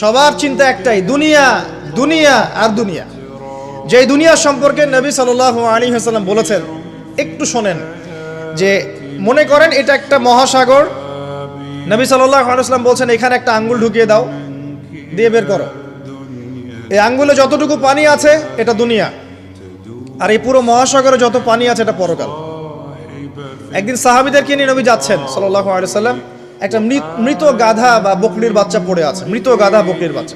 সবার চিন্তা একটাই, দুনিয়া, দুনিয়া আর দুনিয়া। যেই দুনিয়া সম্পর্কে নবী সাল্লাল্লাহু আলাইহি ওয়াসাল্লাম বলেছেন, একটু শোনেন, যে মনে করেন এটা একটা মহাসাগর। নবী সাল্লাল্লাহু আলাইহি ওয়াসাল্লাম বলছেন এখানে একটা আঙ্গুল ঢুকিয়ে দাও, দিয়ে বের করো। এই আঙ্গুলে যতটুকু পানি আছে এটা দুনিয়া, আর এই পুরো মহাসাগরে যত পানি আছে এটা পরকাল। একদিন সাহাবীদেরকে নিয়ে নবী যাচ্ছেন সাল্লাল্লাহু আলাইহি ওয়াসাল্লাম, একটা মৃত গাধা বা বকরির বাচ্চা পড়ে আছে, মৃত গাধা বকরির বাচ্চা।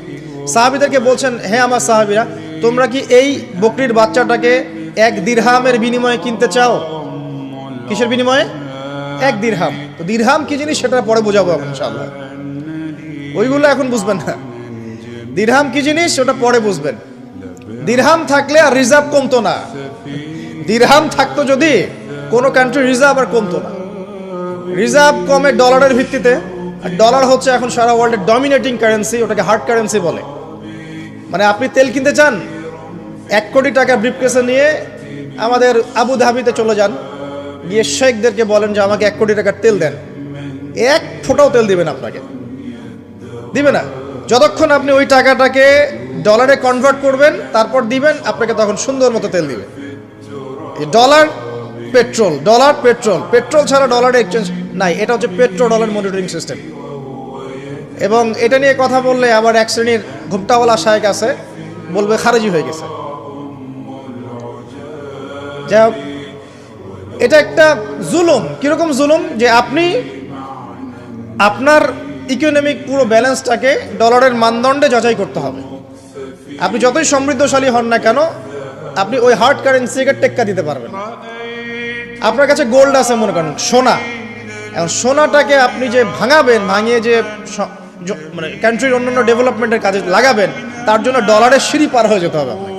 সাহাবীদেরকে বলছেন, হে আমার সাহাবীরা, তোমরা কি এই বকরির বাচ্চাটাকে 1 দিরহামের বিনিময়ে কিনতে চাও? কিসের বিনিময়ে? 1 দিরহাম। তো দিরহাম কি জিনিস সেটা পরে বোঝাবো ইনশাআল্লাহ, ওইগুলো এখন বুঝবেন না। দিরহাম কি জিনিস ওটা পরে বুঝবেন। দিরহাম থাকলে আর রিজার্ভ কমতো না। দিরহাম থাকতো যদি কোনো কান্ট্রি রিজার্ভ আর কমতো না। রিজার্ভ কমে ডলারের ভিত্তিতে, আর ডলার হচ্ছে এখন সারা ওয়ার্ল্ডের ডমিনেটিং কারেন্সি, ওটাকে হার্ড কারেন্সি বলে। মানে আপনি তেল কিনতে চান, 1 কোটি টাকা ব্রিফকেসে নিয়ে আমাদের আবু ধাবিতে চলে যান, গিয়ে শেখদেরকে বলেন যে আমাকে 1 কোটি টাকার তেল দেন, 1 ফোঁটাও তেল দিবেন আপনাকে, দিবে না। যতক্ষণ আপনি ওই টাকাটাকে ডলারে কনভার্ট করবেন তারপর দিবেন, আপনাকে তখন সুন্দর মতো তেল দিবে। Dollar petrol, dollar petrol, petrol ছাড়া ডলারের এক্সচেঞ্জ নাই। এটা হচ্ছে পেট্রো ডলার মনিটরিং সিস্টেম। এবং এটা নিয়ে কথা বললে আবার এক শ্রেণীর ঘুমটাওয়ালা শায়েখ আছে, বলবে খারেজি হয়ে গেছে। যাই হোক, এটা একটা জুলুম। কিরকম জুলুম? যে আপনি আপনার ইকোনমিক পুরো ব্যালেন্সটাকে ডলারের মানদণ্ডে যাচাই করতে হবে। আপনি যতই সমৃদ্ধশালী হন না কেন, আপনি ওই হার্ড কারেন্সিকে টেক্কা দিতে পারবেন। আপনার কাছে গোল্ড আছে, মনে করেন সোনা, এখন সোনাটাকে আপনি যে ভাঙাবেন, ভাঙিয়ে যে মানে কান্ট্রির অন্যান্য ডেভেলপমেন্টের কাজে লাগাবেন, তার জন্য ডলারের সিঁড়ি পার হয়ে যেতে হবে আপনাকে।